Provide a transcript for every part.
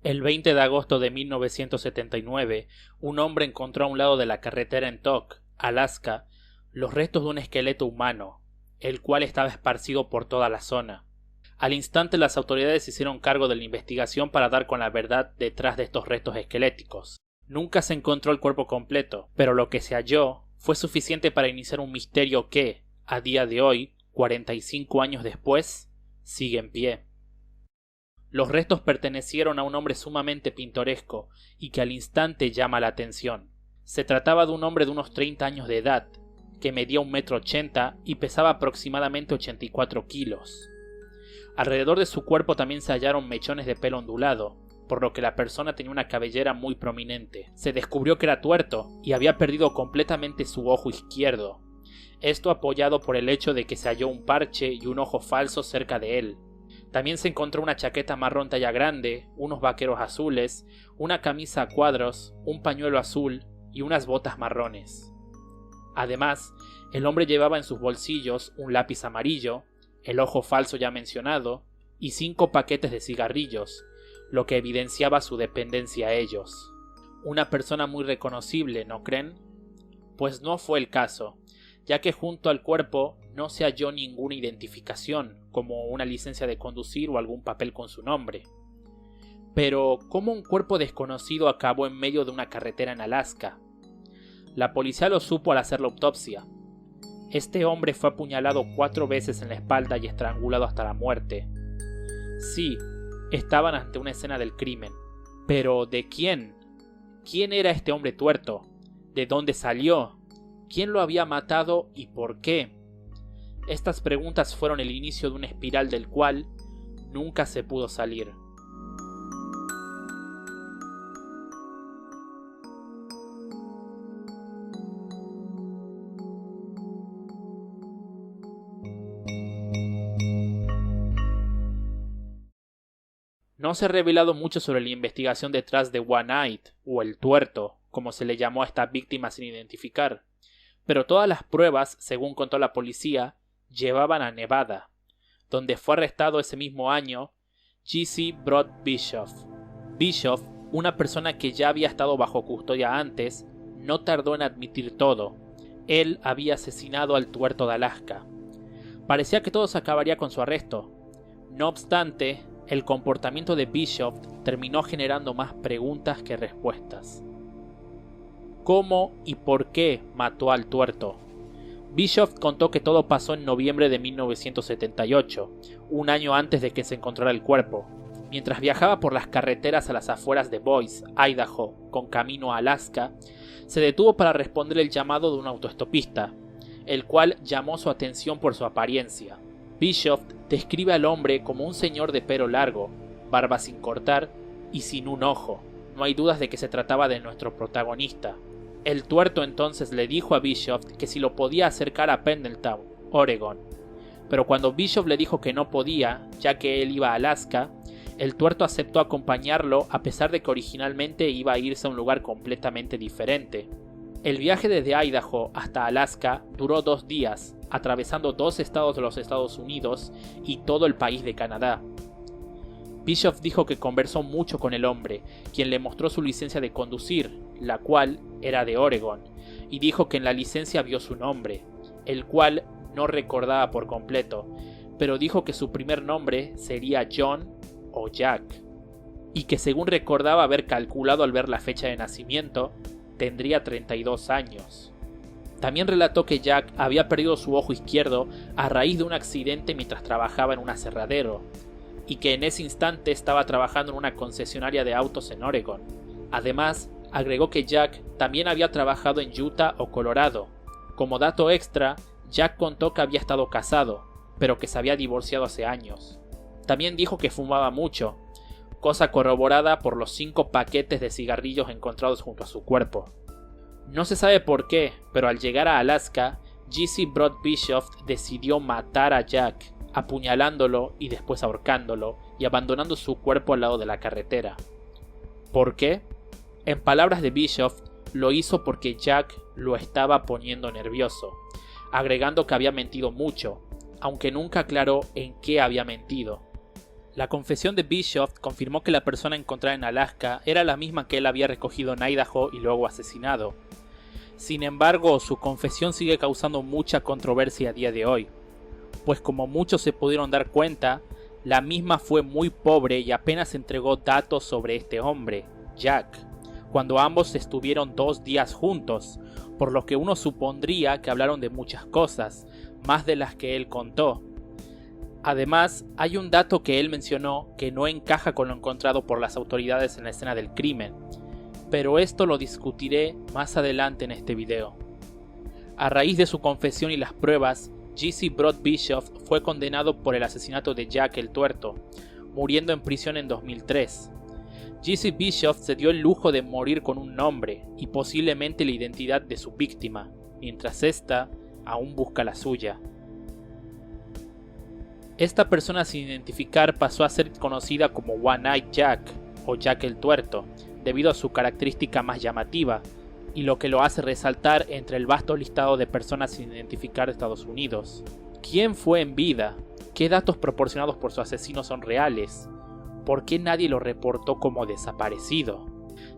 El 20 de agosto de 1979, un hombre encontró a un lado de la carretera en Tok, Alaska, los restos de un esqueleto humano, el cual estaba esparcido por toda la zona. Al instante las autoridades se hicieron cargo de la investigación para dar con la verdad detrás de estos restos esqueléticos. Nunca se encontró el cuerpo completo, pero lo que se halló fue suficiente para iniciar un misterio que, a día de hoy, 45 años después, sigue en pie. Los restos pertenecieron a un hombre sumamente pintoresco y que al instante llama la atención. Se trataba de un hombre de unos 30 años de edad, que medía 1,80 m y pesaba aproximadamente 84 kilos. Alrededor de su cuerpo también se hallaron mechones de pelo ondulado, por lo que la persona tenía una cabellera muy prominente. Se descubrió que era tuerto y había perdido completamente su ojo izquierdo. Esto apoyado por el hecho de que se halló un parche y un ojo falso cerca de él. También se encontró una chaqueta marrón talla grande, unos vaqueros azules, una camisa a cuadros, un pañuelo azul y unas botas marrones. Además, el hombre llevaba en sus bolsillos un lápiz amarillo, el ojo falso ya mencionado, y 5 paquetes de cigarrillos, lo que evidenciaba su dependencia a ellos. Una persona muy reconocible, ¿no creen? Pues no fue el caso, ya que junto al cuerpo no se halló ninguna identificación, como una licencia de conducir o algún papel con su nombre. Pero, ¿cómo un cuerpo desconocido acabó en medio de una carretera en Alaska? La policía lo supo al hacer la autopsia. Este hombre fue apuñalado 4 veces en la espalda y estrangulado hasta la muerte. Sí, estaban ante una escena del crimen. Pero, ¿de quién? ¿Quién era este hombre tuerto? ¿De dónde salió? ¿Quién lo había matado y por qué? Estas preguntas fueron el inicio de una espiral del cual nunca se pudo salir. No se ha revelado mucho sobre la investigación detrás de One-Eyed, o el tuerto, como se le llamó a esta víctima sin identificar, pero todas las pruebas, según contó la policía, llevaban a Nevada, donde fue arrestado ese mismo año Jesse Broad Bischoff. Bischoff, una persona que ya había estado bajo custodia antes, no tardó en admitir todo. Él había asesinado al tuerto de Alaska. Parecía que todo se acabaría con su arresto. No obstante, el comportamiento de Bischoff terminó generando más preguntas que respuestas. ¿Cómo y por qué mató al tuerto? Bischoff contó que todo pasó en noviembre de 1978, un año antes de que se encontrara el cuerpo. Mientras viajaba por las carreteras a las afueras de Boise, Idaho, con camino a Alaska, se detuvo para responder el llamado de un autoestopista, el cual llamó su atención por su apariencia. Bischoff describe al hombre como un señor de pelo largo, barba sin cortar y sin un ojo. No hay dudas de que se trataba de nuestro protagonista. El tuerto entonces le dijo a Bischoff que si lo podía acercar a Pendleton, Oregon. Pero cuando Bischoff le dijo que no podía, ya que él iba a Alaska, el tuerto aceptó acompañarlo a pesar de que originalmente iba a irse a un lugar completamente diferente. El viaje desde Idaho hasta Alaska duró 2 días, atravesando 2 estados de los Estados Unidos y todo el país de Canadá. Bischoff dijo que conversó mucho con el hombre, quien le mostró su licencia de conducir, la cual era de Oregon, y dijo que en la licencia vio su nombre, el cual no recordaba por completo, pero dijo que su primer nombre sería John o Jack, y que según recordaba haber calculado al ver la fecha de nacimiento, tendría 32 años. También relató que Jack había perdido su ojo izquierdo a raíz de un accidente mientras trabajaba en un aserradero, y que en ese instante estaba trabajando en una concesionaria de autos en Oregon. Además, agregó que Jack también había trabajado en Utah o Colorado. Como dato extra, Jack contó que había estado casado, pero que se había divorciado hace años. También dijo que fumaba mucho, cosa corroborada por los 5 paquetes de cigarrillos encontrados junto a su cuerpo. No se sabe por qué, pero al llegar a Alaska, Jesse Broad Bischoff decidió matar a Jack, apuñalándolo y después ahorcándolo y abandonando su cuerpo al lado de la carretera. ¿Por qué? En palabras de Bischoff, lo hizo porque Jack lo estaba poniendo nervioso, agregando que había mentido mucho, aunque nunca aclaró en qué había mentido. La confesión de Bischoff confirmó que la persona encontrada en Alaska era la misma que él había recogido en Idaho y luego asesinado. Sin embargo, su confesión sigue causando mucha controversia a día de hoy, pues como muchos se pudieron dar cuenta, la misma fue muy pobre y apenas entregó datos sobre este hombre, Jack, cuando ambos estuvieron 2 días juntos, por lo que uno supondría que hablaron de muchas cosas, más de las que él contó. Además, hay un dato que él mencionó que no encaja con lo encontrado por las autoridades en la escena del crimen, pero esto lo discutiré más adelante en este video. A raíz de su confesión y las pruebas, Jesse Broad Bischoff fue condenado por el asesinato de Jack el Tuerto, muriendo en prisión en 2003. Jesse Bischoff se dio el lujo de morir con un nombre y posiblemente la identidad de su víctima, mientras ésta aún busca la suya. Esta persona sin identificar pasó a ser conocida como One-Eyed Jack o Jack el Tuerto, debido a su característica más llamativa, y lo que lo hace resaltar entre el vasto listado de personas sin identificar de Estados Unidos. ¿Quién fue en vida? ¿Qué datos proporcionados por su asesino son reales? ¿Por qué nadie lo reportó como desaparecido?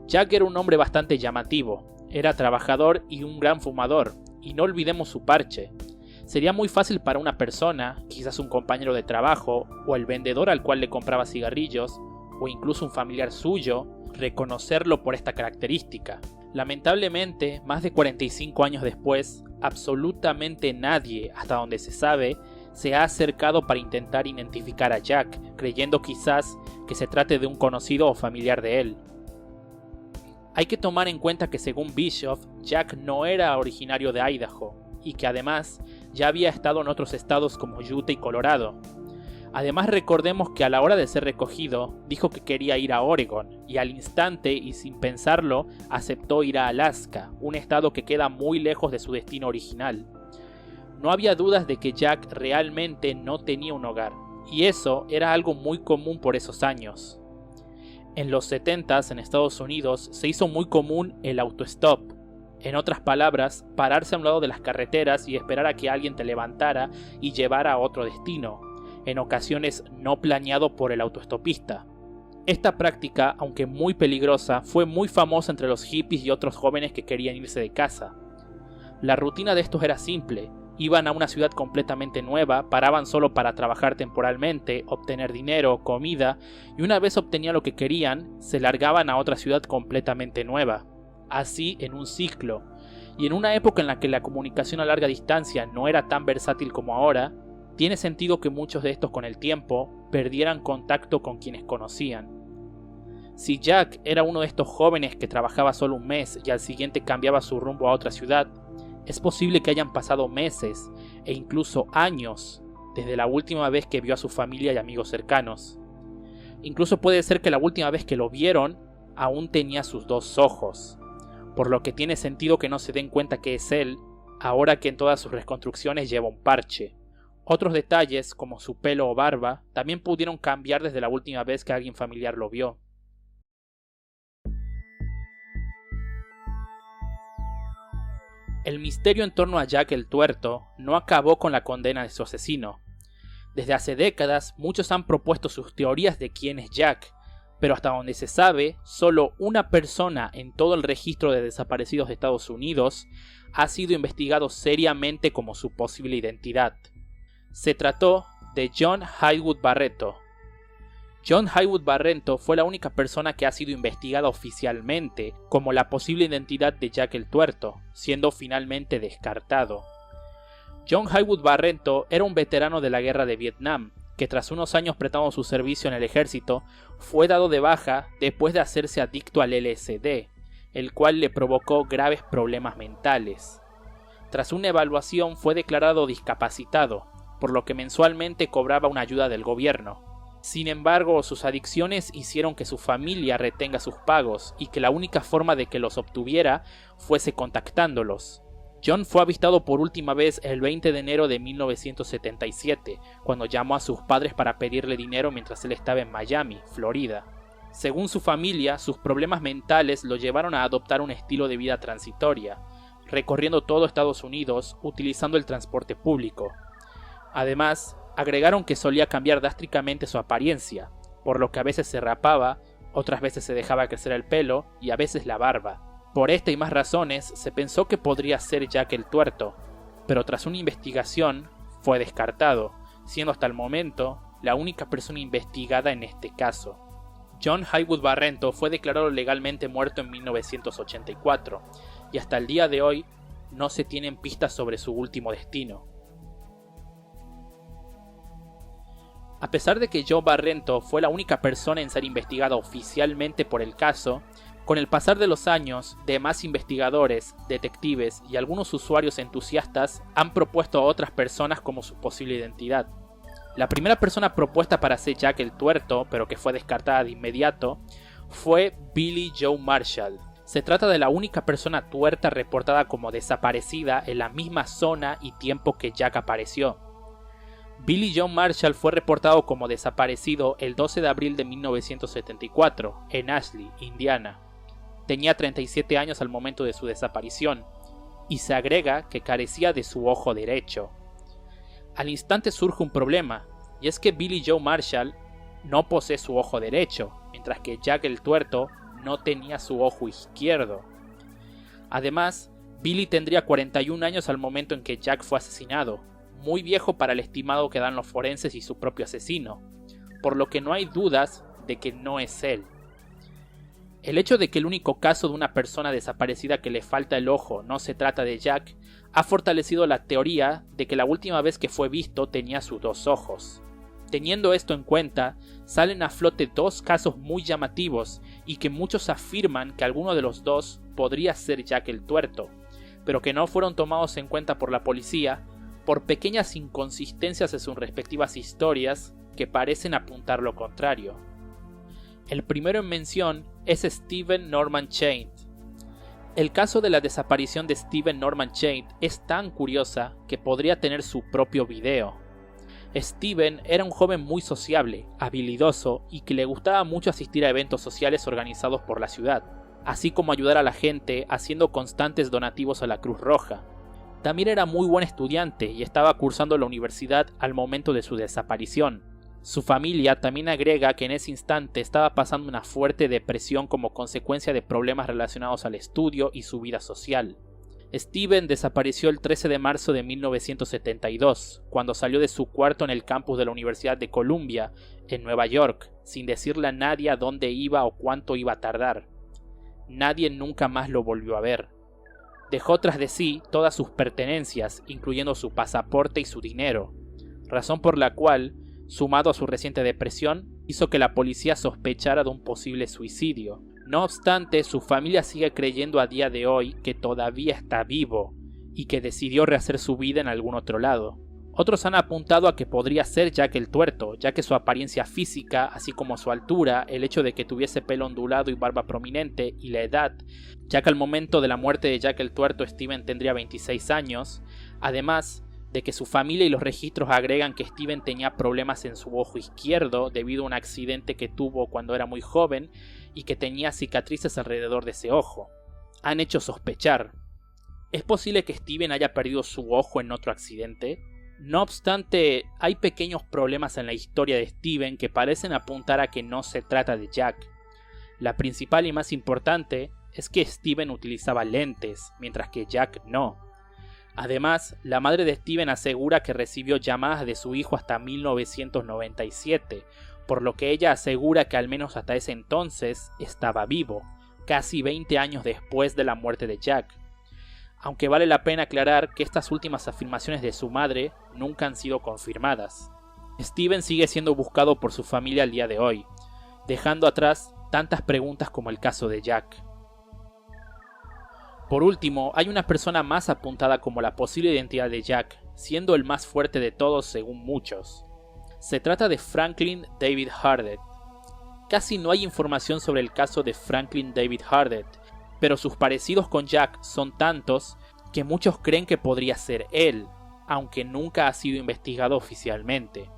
Jack era un hombre bastante llamativo, era trabajador y un gran fumador, y no olvidemos su parche. Sería muy fácil para una persona, quizás un compañero de trabajo, o el vendedor al cual le compraba cigarrillos, o incluso un familiar suyo, reconocerlo por esta característica. Lamentablemente, más de 45 años después, absolutamente nadie, hasta donde se sabe, se ha acercado para intentar identificar a Jack, creyendo quizás que se trate de un conocido o familiar de él. Hay que tomar en cuenta que según Bischoff, Jack no era originario de Idaho, y que además ya había estado en otros estados como Utah y Colorado. Además recordemos que a la hora de ser recogido, dijo que quería ir a Oregon, y al instante y sin pensarlo, aceptó ir a Alaska, un estado que queda muy lejos de su destino original. No había dudas de que Jack realmente no tenía un hogar, y eso era algo muy común por esos años. En los 70s en Estados Unidos se hizo muy común el autostop. En otras palabras, pararse a un lado de las carreteras y esperar a que alguien te levantara y llevara a otro destino, en ocasiones no planeado por el autoestopista. Esta práctica, aunque muy peligrosa, fue muy famosa entre los hippies y otros jóvenes que querían irse de casa. La rutina de estos era simple: iban a una ciudad completamente nueva, paraban solo para trabajar temporalmente, obtener dinero, comida, y una vez obtenían lo que querían, se largaban a otra ciudad completamente nueva. Así en un ciclo, y en una época en la que la comunicación a larga distancia no era tan versátil como ahora, tiene sentido que muchos de estos con el tiempo perdieran contacto con quienes conocían. Si Jack era uno de estos jóvenes que trabajaba solo un mes y al siguiente cambiaba su rumbo a otra ciudad, es posible que hayan pasado meses e incluso años desde la última vez que vio a su familia y amigos cercanos. Incluso puede ser que la última vez que lo vieron aún tenía sus 2 ojos, por lo que tiene sentido que no se den cuenta que es él, ahora que en todas sus reconstrucciones lleva un parche. Otros detalles, como su pelo o barba, también pudieron cambiar desde la última vez que alguien familiar lo vio. El misterio en torno a Jack el Tuerto no acabó con la condena de su asesino. Desde hace décadas, muchos han propuesto sus teorías de quién es Jack, pero hasta donde se sabe, solo una persona en todo el registro de desaparecidos de Estados Unidos ha sido investigado seriamente como su posible identidad. Se trató de John Haywood Barreto. John Haywood Barreto fue la única persona que ha sido investigada oficialmente como la posible identidad de Jack el Tuerto, siendo finalmente descartado. John Haywood Barreto era un veterano de la guerra de Vietnam, que tras unos años prestando su servicio en el ejército, fue dado de baja después de hacerse adicto al LSD, el cual le provocó graves problemas mentales. Tras una evaluación fue declarado discapacitado, por lo que mensualmente cobraba una ayuda del gobierno. Sin embargo, sus adicciones hicieron que su familia retenga sus pagos y que la única forma de que los obtuviera fuese contactándolos. John fue avistado por última vez el 20 de enero de 1977, cuando llamó a sus padres para pedirle dinero mientras él estaba en Miami, Florida. Según su familia, sus problemas mentales lo llevaron a adoptar un estilo de vida transitoria, recorriendo todo Estados Unidos utilizando el transporte público. Además, Agregaron que solía cambiar drásticamente su apariencia, por lo que a veces se rapaba, otras veces se dejaba crecer el pelo y a veces la barba. Por esta y más razones se pensó que podría ser Jack el Tuerto, pero tras una investigación fue descartado, siendo hasta el momento la única persona investigada en este caso. John Haywood Barrento fue declarado legalmente muerto en 1984 y hasta el día de hoy no se tienen pistas sobre su último destino. A pesar de que Joe Barrento fue la única persona en ser investigada oficialmente por el caso, con el pasar de los años, demás investigadores, detectives y algunos usuarios entusiastas han propuesto a otras personas como su posible identidad. La primera persona propuesta para ser Jack el Tuerto, pero que fue descartada de inmediato, fue Billy Joe Marshall. Se trata de la única persona tuerta reportada como desaparecida en la misma zona y tiempo que Jack apareció. Billy Joe Marshall fue reportado como desaparecido el 12 de abril de 1974 en Ashley, Indiana. Tenía 37 años al momento de su desaparición, y se agrega que carecía de su ojo derecho. Al instante surge un problema, y es que Billy Joe Marshall no posee su ojo derecho, mientras que Jack el Tuerto no tenía su ojo izquierdo. Además, Billy tendría 41 años al momento en que Jack fue asesinado, muy viejo para el estimado que dan los forenses y su propio asesino, por lo que no hay dudas de que no es él. El hecho de que el único caso de una persona desaparecida que le falta el ojo no se trata de Jack ha fortalecido la teoría de que la última vez que fue visto tenía sus dos ojos. Teniendo esto en cuenta, salen a flote dos casos muy llamativos y que muchos afirman que alguno de los dos podría ser Jack el Tuerto, pero que no fueron tomados en cuenta por la policía por pequeñas inconsistencias en sus respectivas historias que parecen apuntar lo contrario. El primero en mención es Stephen Norman Chait. El caso de la desaparición de Stephen Norman Chait es tan curiosa que podría tener su propio video. Stephen era un joven muy sociable, habilidoso y que le gustaba mucho asistir a eventos sociales organizados por la ciudad, así como ayudar a la gente haciendo constantes donativos a la Cruz Roja. También era muy buen estudiante y estaba cursando la universidad al momento de su desaparición. Su familia también agrega que en ese instante estaba pasando una fuerte depresión como consecuencia de problemas relacionados al estudio y su vida social. Stephen desapareció el 13 de marzo de 1972, cuando salió de su cuarto en el campus de la Universidad de Columbia, en Nueva York, sin decirle a nadie a dónde iba o cuánto iba a tardar. Nadie nunca más lo volvió a ver. Dejó tras de sí todas sus pertenencias, incluyendo su pasaporte y su dinero, razón por la cual, sumado a su reciente depresión, hizo que la policía sospechara de un posible suicidio. No obstante, su familia sigue creyendo a día de hoy que todavía está vivo y que decidió rehacer su vida en algún otro lado. Otros han apuntado a que podría ser Jack el Tuerto, ya que su apariencia física, así como su altura, el hecho de que tuviese pelo ondulado y barba prominente, y la edad, ya que al momento de la muerte de Jack el Tuerto Stephen tendría 26 años, además de que su familia y los registros agregan que Stephen tenía problemas en su ojo izquierdo debido a un accidente que tuvo cuando era muy joven y que tenía cicatrices alrededor de ese ojo. Han hecho sospechar. ¿Es posible que Stephen haya perdido su ojo en otro accidente? No obstante, hay pequeños problemas en la historia de Stephen que parecen apuntar a que no se trata de Jack. La principal y más importante es que Stephen utilizaba lentes, mientras que Jack no. Además, la madre de Stephen asegura que recibió llamadas de su hijo hasta 1997, por lo que ella asegura que al menos hasta ese entonces estaba vivo, casi 20 años después de la muerte de Jack. Aunque vale la pena aclarar que estas últimas afirmaciones de su madre nunca han sido confirmadas. Stephen sigue siendo buscado por su familia al día de hoy, dejando atrás tantas preguntas como el caso de Jack. Por último, hay una persona más apuntada como la posible identidad de Jack, siendo el más fuerte de todos según muchos. Se trata de Franklin David Hardet. Casi no hay información sobre el caso de Franklin David Hardet, pero sus parecidos con Jack son tantos que muchos creen que podría ser él, aunque nunca ha sido investigado oficialmente.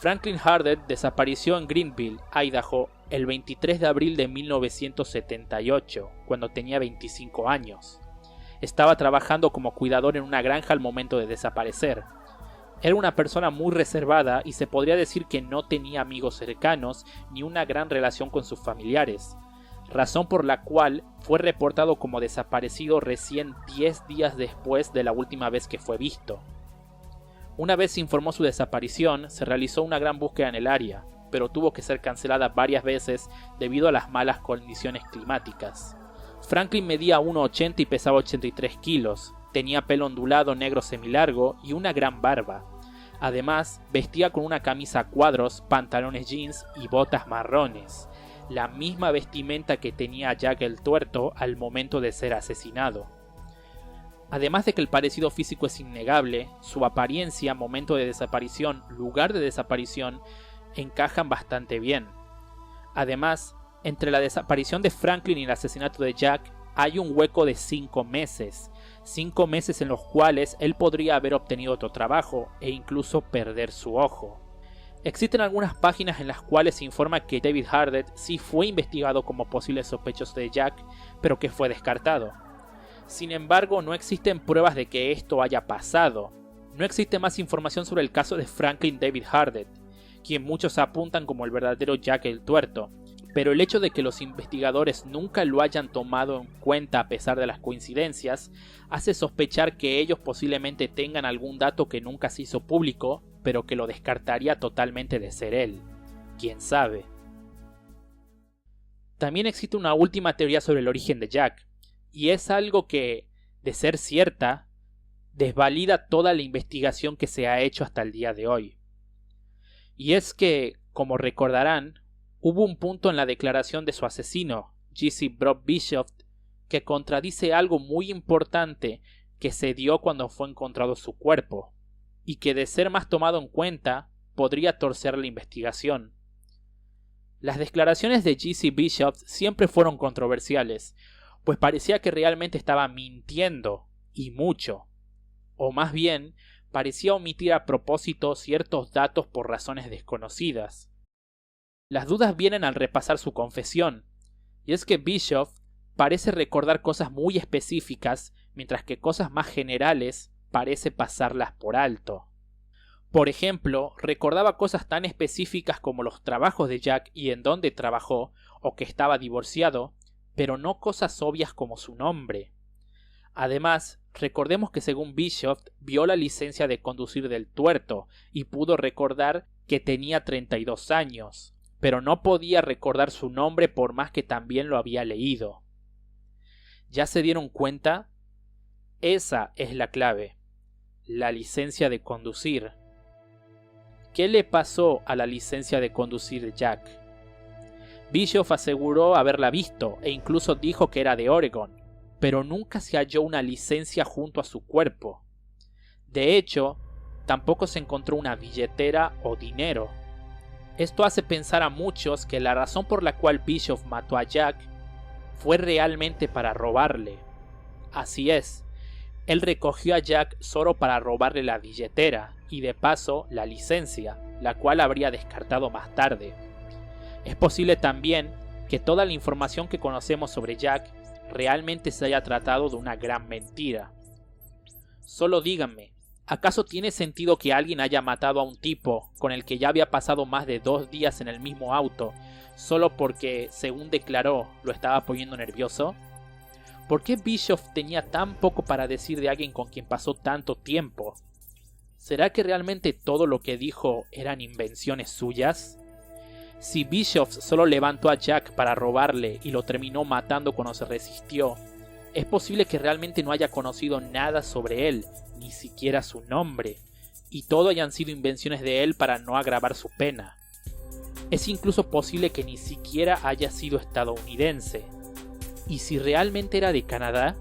Franklin Hardet desapareció en Greenville, Idaho, el 23 de abril de 1978, cuando tenía 25 años. Estaba trabajando como cuidador en una granja al momento de desaparecer. Era una persona muy reservada y se podría decir que no tenía amigos cercanos ni una gran relación con sus familiares, razón por la cual fue reportado como desaparecido recién 10 días después de la última vez que fue visto. Una vez se informó su desaparición, se realizó una gran búsqueda en el área, pero tuvo que ser cancelada varias veces debido a las malas condiciones climáticas. Franklin medía 1,80 y pesaba 83 kilos, tenía pelo ondulado negro semilargo y una gran barba. Además, vestía con una camisa a cuadros, pantalones jeans y botas marrones, la misma vestimenta que tenía Jack el Tuerto al momento de ser asesinado. Además de que el parecido físico es innegable, su apariencia, momento de desaparición, lugar de desaparición, encajan bastante bien. Además, entre la desaparición de Franklin y el asesinato de Jack, hay un hueco de 5 meses. 5 meses en los cuales él podría haber obtenido otro trabajo e incluso perder su ojo. Existen algunas páginas en las cuales se informa que David Hardett sí fue investigado como posible sospechoso de Jack, pero que fue descartado. Sin embargo, no existen pruebas de que esto haya pasado. No existe más información sobre el caso de Franklin David Hardett, quien muchos apuntan como el verdadero Jack el Tuerto, pero el hecho de que los investigadores nunca lo hayan tomado en cuenta a pesar de las coincidencias, hace sospechar que ellos posiblemente tengan algún dato que nunca se hizo público, pero que lo descartaría totalmente de ser él. ¿Quién sabe? También existe una última teoría sobre el origen de Jack, y es algo que, de ser cierta, desvalida toda la investigación que se ha hecho hasta el día de hoy. Y es que, como recordarán, hubo un punto en la declaración de su asesino, Jesse Brock Bishop, que contradice algo muy importante que se dio cuando fue encontrado su cuerpo, y que de ser más tomado en cuenta, podría torcer la investigación. Las declaraciones de Jesse Bishop siempre fueron controversiales, pues parecía que realmente estaba mintiendo, y mucho. O más bien, parecía omitir a propósito ciertos datos por razones desconocidas. Las dudas vienen al repasar su confesión, y es que Bishop parece recordar cosas muy específicas, mientras que cosas más generales parece pasarlas por alto. Por ejemplo, recordaba cosas tan específicas como los trabajos de Jack y en dónde trabajó, o que estaba divorciado, pero no cosas obvias como su nombre. Además, recordemos que según Bishop vio la licencia de conducir del Tuerto y pudo recordar que tenía 32 años, pero no podía recordar su nombre por más que también lo había leído. ¿Ya se dieron cuenta? Esa es la clave, la licencia de conducir. ¿Qué le pasó a la licencia de conducir de Jack? Bishop aseguró haberla visto e incluso dijo que era de Oregon, pero nunca se halló una licencia junto a su cuerpo. De hecho, tampoco se encontró una billetera o dinero. Esto hace pensar a muchos que la razón por la cual Bishop mató a Jack fue realmente para robarle. Así es, él recogió a Jack solo para robarle la billetera y de paso la licencia, la cual habría descartado más tarde. Es posible también que toda la información que conocemos sobre Jack realmente se haya tratado de una gran mentira. Solo díganme, ¿acaso tiene sentido que alguien haya matado a un tipo con el que ya había pasado más de 2 días en el mismo auto, solo porque, según declaró, lo estaba poniendo nervioso? ¿Por qué Bishop tenía tan poco para decir de alguien con quien pasó tanto tiempo? ¿Será que realmente todo lo que dijo eran invenciones suyas? Si Bishop solo levantó a Jack para robarle y lo terminó matando cuando se resistió, es posible que realmente no haya conocido nada sobre él, ni siquiera su nombre, y todo hayan sido invenciones de él para no agravar su pena. Es incluso posible que ni siquiera haya sido estadounidense. ¿Y si realmente era de Canadá?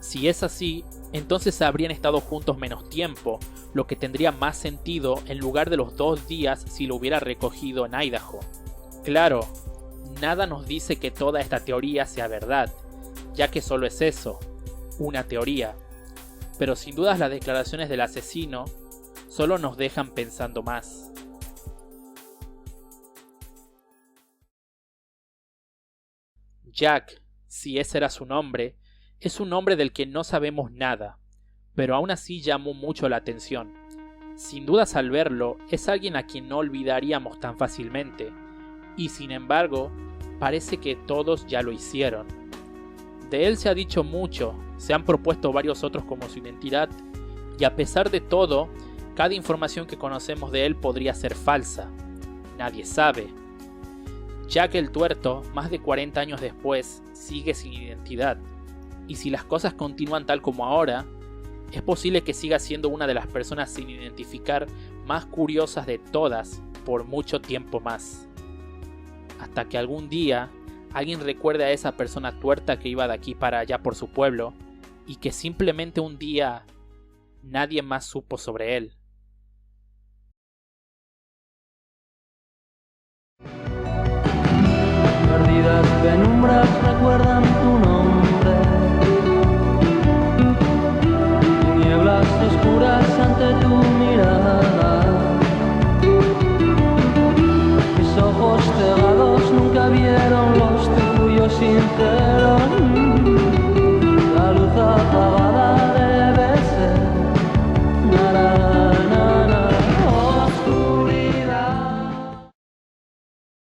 Si es así, entonces habrían estado juntos menos tiempo, lo que tendría más sentido en lugar de los 2 días si lo hubiera recogido en Idaho. Claro, nada nos dice que toda esta teoría sea verdad, ya que solo es eso, una teoría. Pero sin dudas las declaraciones del asesino solo nos dejan pensando más. Jack, si ese era su nombre, es un nombre del que no sabemos nada, pero aún así llamó mucho la atención. Sin dudas al verlo, es alguien a quien no olvidaríamos tan fácilmente, y sin embargo, parece que todos ya lo hicieron. De él se ha dicho mucho, se han propuesto varios otros como su identidad, y a pesar de todo, cada información que conocemos de él podría ser falsa. Nadie sabe. Jack el Tuerto, más de 40 años después, sigue sin identidad, y si las cosas continúan tal como ahora, es posible que siga siendo una de las personas sin identificar más curiosas de todas por mucho tiempo más. Hasta que algún día alguien recuerde a esa persona tuerta que iba de aquí para allá por su pueblo y que simplemente un día nadie más supo sobre él. Perdidas penumbras recuerdan tu nombre, nieblas oscuras ante tu mirada. Mis ojos cegados nunca vieron los tuyos sinceros.